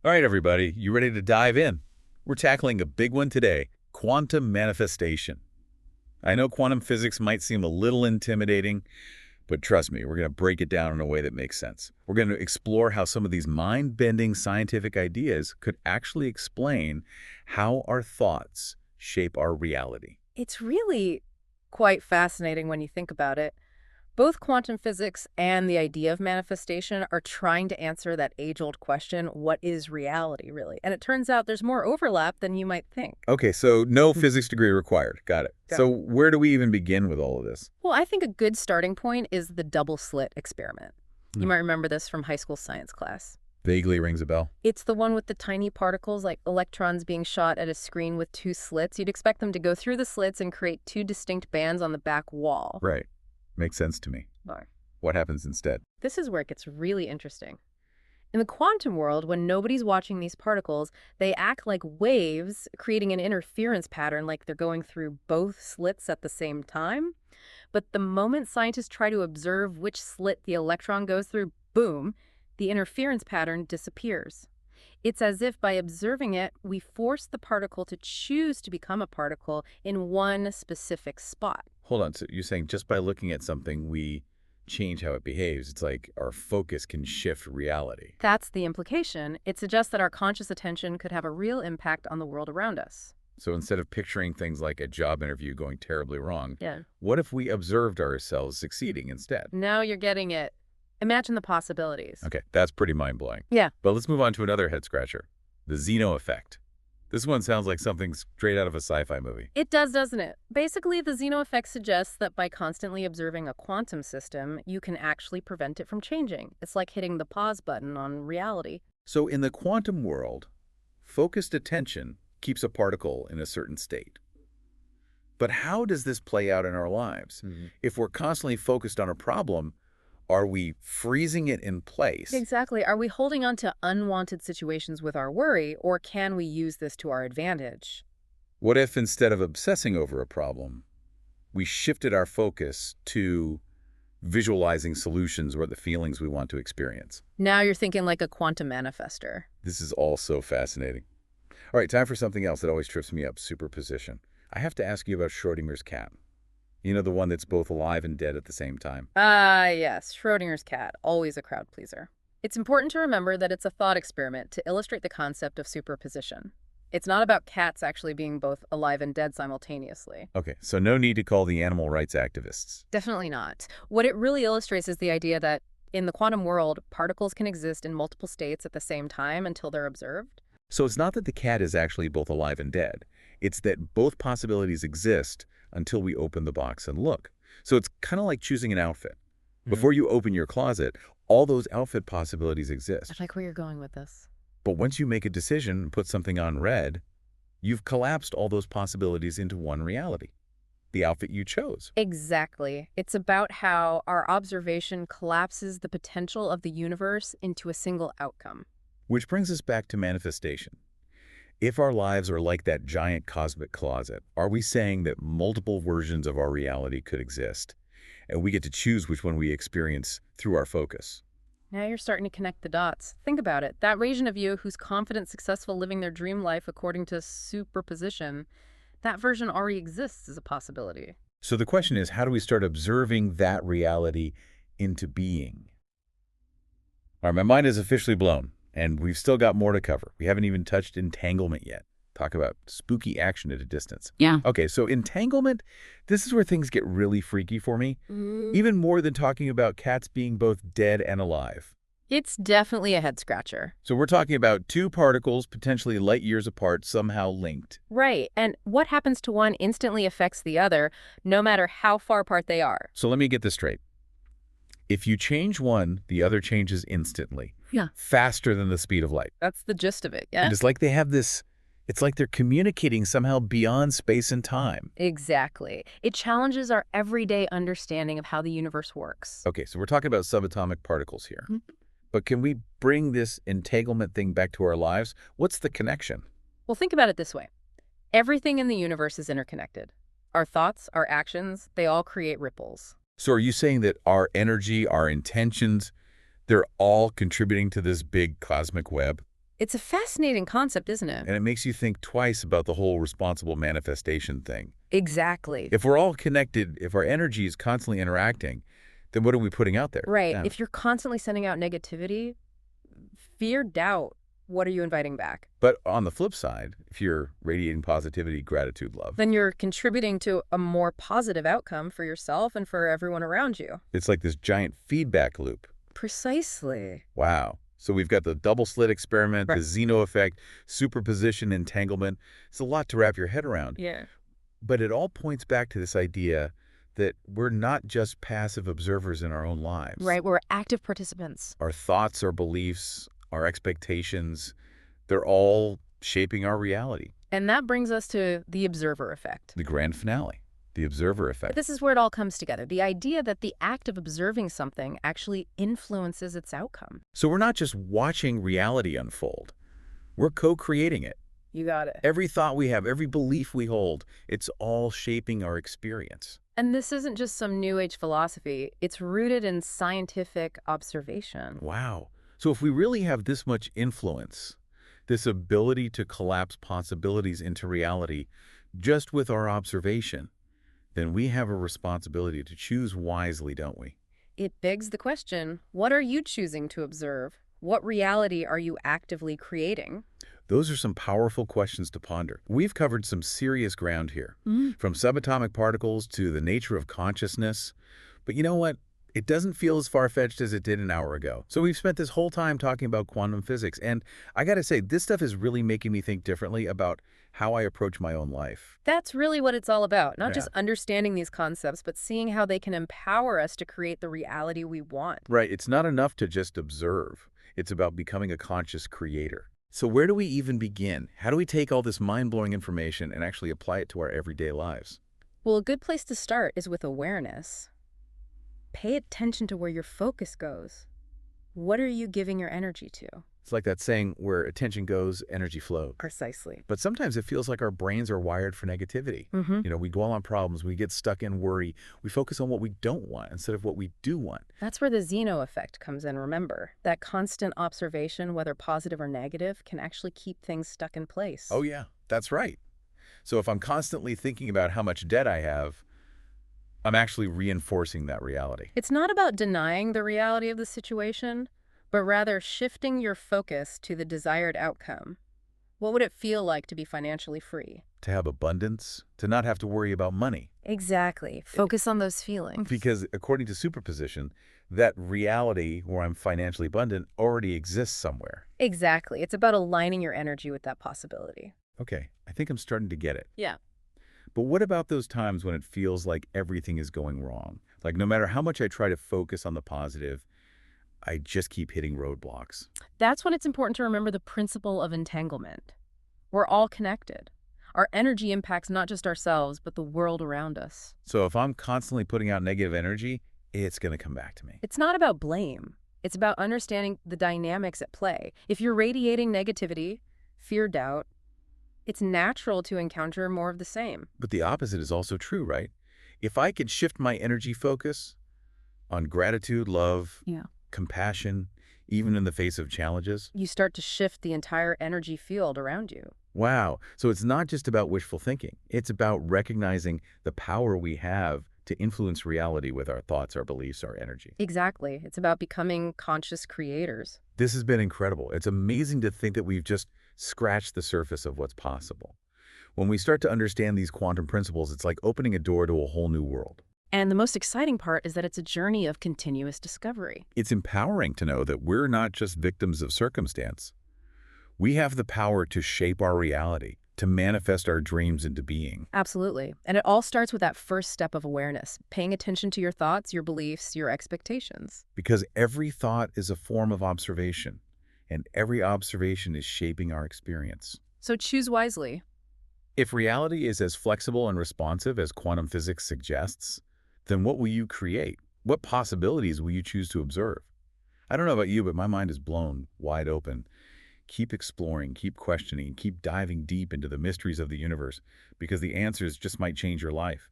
All right, everybody, you ready to dive in? We're tackling a big one today, quantum manifestation. I know quantum physics might seem a little intimidating, but trust me, we're going to break it down in a way that makes sense. We're going to explore how some of these mind-bending scientific ideas could actually explain how our thoughts shape our reality. It's really quite fascinating when you think about it. Both quantum physics and the idea of manifestation are trying to answer that age-old question, what is reality, really? And it turns out there's more overlap than you might think. Okay, so no Hmm. physics degree required. Got it. Yeah. So where do we even begin with all of this? Well, I think a good starting point is the double slit experiment. You Hmm. might remember this from high school science class. Vaguely rings a bell. It's the one with the tiny particles like electrons being shot at a screen with two slits. You'd expect them to go through the slits and create two distinct bands on the back wall. Right. Makes sense to me. Right. What happens instead? This is where it gets really interesting. In the quantum world, when nobody's watching these particles, they act like waves, creating an interference pattern like they're going through both slits at the same time. But the moment scientists try to observe which slit the electron goes through, boom, the interference pattern disappears. It's as if by observing it, we force the particle to choose to become a particle in one specific spot. Hold on. So you're saying just by looking at something, we change how it behaves. It's like our focus can shift reality. That's the implication. It suggests that our conscious attention could have a real impact on the world around us. So instead of picturing things like a job interview going terribly wrong, Yeah. what if we observed ourselves succeeding instead? Now you're getting it. Imagine the possibilities. Okay, that's pretty mind-blowing. Yeah. But let's move on to another head-scratcher, the Zeno effect. This one sounds like something straight out of a sci-fi movie. It does, doesn't it? Basically, the Zeno effect suggests that by constantly observing a quantum system, you can actually prevent it from changing. It's like hitting the pause button on reality. So in the quantum world, focused attention keeps a particle in a certain state. But how does this play out in our lives? If we're constantly focused on a problem, are we freezing it in place? Exactly. Are we holding on to unwanted situations with our worry, or can we use this to our advantage? What if instead of obsessing over a problem, we shifted our focus to visualizing solutions or the feelings we want to experience? Now you're thinking like a quantum manifester. This is all so fascinating. All right, time for something else that always trips me up, superposition. I have to ask you about Schrodinger's cat. You know, the one that's both alive and dead at the same time. Ah, yes, Schrodinger's cat, always a crowd pleaser. It's important to remember that it's a thought experiment to illustrate the concept of superposition. It's not about cats actually being both alive and dead simultaneously. Okay, so no need to call the animal rights activists. Definitely not. What it really illustrates is the idea that in the quantum world, particles can exist in multiple states at the same time until they're observed. So it's not that the cat is actually both alive and dead. It's that both possibilities exist until we open the box and look. So it's kind of like choosing an outfit. Before you open your closet, all those outfit possibilities I exist. like where you're going with this. But once you make a decision and put something on red, you've collapsed all those possibilities into one reality, the outfit you chose. Exactly. It's about how our observation collapses the potential of the universe into a single outcome. Which brings us back to manifestation. If our lives are like that giant cosmic closet, are we saying that multiple versions of our reality could exist, and we get to choose which one we experience through our focus? Now you're starting to connect the dots. Think about it. That version of you who's confident, successful, living their dream life according to superposition, that version already exists as a possibility. So the question is, how do we start observing that reality into being? All right, my mind is officially blown, and we've still got more to cover. We haven't even touched entanglement yet. Talk about spooky action at a distance. Yeah. Okay, so entanglement, this is where things get really freaky for me, even more than talking about cats being both dead and alive. It's definitely a head scratcher. So we're talking about two particles potentially light years apart, somehow linked. Right. And what happens to one instantly affects the other, no matter how far apart they are. So let me get this straight. If you change one, the other changes instantly. Yeah. Faster than the speed of light. That's the gist of it, And yeah? it's like they have this, it's like they're communicating somehow beyond space and time. Exactly. It challenges our everyday understanding of how the universe works. Okay, so we're talking about subatomic particles here. Mhm. But can we bring this entanglement thing back to our lives? What's the connection? Well, think about it this way. Everything in the universe is interconnected. Our thoughts, our actions, they all create ripples. So are you saying that our energy, our intentions, they're all contributing to this big cosmic web? It's a fascinating concept, isn't it? And it makes you think twice about the whole responsible manifestation thing. Exactly. If we're all connected, if our energy is constantly interacting, then what are we putting out there? Right. Yeah. If you're constantly sending out negativity, fear, doubt, what are you inviting back? But on the flip side, if you're radiating positivity, gratitude, love, Then you're contributing to a more positive outcome for yourself and for everyone around you. it's like this giant feedback loop. Precisely. Wow. So we've got the double slit experiment, the Right. Zeno effect, superposition, entanglement. It's a lot to wrap your head around. Yeah. But it all points back to this idea that we're not just passive observers in our own lives. Right. We're active participants. Our thoughts, our beliefs, our expectations, they're all shaping our reality. And that brings us to the observer effect. The grand finale, the observer But effect. this is where it all comes together. The idea that the act of observing something actually influences its outcome. So we're not just watching reality unfold. We're co-creating it. You got it. Every thought we have, every belief we hold, it's all shaping our experience. And this isn't just some new age philosophy. It's rooted in scientific observation. Wow. So if we really have this much influence, this ability to collapse possibilities into reality just with our observation, then we have a responsibility to choose wisely, don't we? It begs the question, what are you choosing to observe? What reality are you actively creating? Those are some powerful questions to ponder. We've covered some serious ground here, from subatomic particles to the nature of consciousness. But you know what? It doesn't feel as far-fetched as it did an hour ago. So we've spent this whole time talking about quantum physics. And I got to say, this stuff is really making me think differently about how I approach my own life. That's really what it's all about. Not Yeah. just understanding these concepts, but seeing how they can empower us to create the reality we want. Right. It's not enough to just observe. It's about becoming a conscious creator. So where do we even begin? How do we take all this mind-blowing information and actually apply it to our everyday lives? Well, a good place to start is with awareness. Pay attention to where your focus goes. What are you giving your energy to? It's like that saying, where attention goes, energy flows. Precisely. But sometimes it feels like our brains are wired for negativity. We dwell on problems, we get stuck in worry, we focus on what we don't want instead of what we do want. That's where the Zeno effect comes in, remember. That constant observation, whether positive or negative, can actually keep things stuck in place. Oh yeah, that's right. So if I'm constantly thinking about how much debt I have, I'm actually reinforcing that reality. It's not about denying the reality of the situation, but rather shifting your focus to the desired outcome. What would it feel like to be financially free? To have abundance, to not have to worry about money. Exactly. Focus on those feelings. Because according to superposition, that reality where I'm financially abundant already exists somewhere. Exactly. It's about aligning your energy with that possibility. Okay, I think I'm starting to get it. Yeah. But what about those times when it feels like everything is going wrong? Like no matter how much I try to focus on the positive, I just keep hitting roadblocks. That's when it's important to remember the principle of entanglement. We're all connected. Our energy impacts not just ourselves, but the world around us. So if I'm constantly putting out negative energy, it's going to come back to me. It's not about blame. It's about understanding the dynamics at play. If you're radiating negativity, fear, doubt, it's natural to encounter more of the same. But the opposite is also true, right? If I could shift my energy focus on gratitude, love, compassion, even in the face of challenges. You start to shift the entire energy field around you. Wow. So it's not just about wishful thinking. It's about recognizing the power we have to influence reality with our thoughts, our beliefs, our energy. Exactly. It's about becoming conscious creators. This has been incredible. It's amazing to think that we've just scratched the surface of what's possible. When we start to understand these quantum principles, it's like opening a door to a whole new world. And the most exciting part is that it's a journey of continuous discovery. It's empowering to know that we're not just victims of circumstance. We have the power to shape our reality, to manifest our dreams into being. Absolutely. And it all starts with that first step of awareness, paying attention to your thoughts, your beliefs, your expectations. Because every thought is a form of observation, and every observation is shaping our experience. So choose wisely. If reality is as flexible and responsive as quantum physics suggests, then what will you create? What possibilities will you choose to observe? I don't know about you, but my mind is blown wide open. Keep exploring, keep questioning, keep diving deep into the mysteries of the universe, because the answers just might change your life.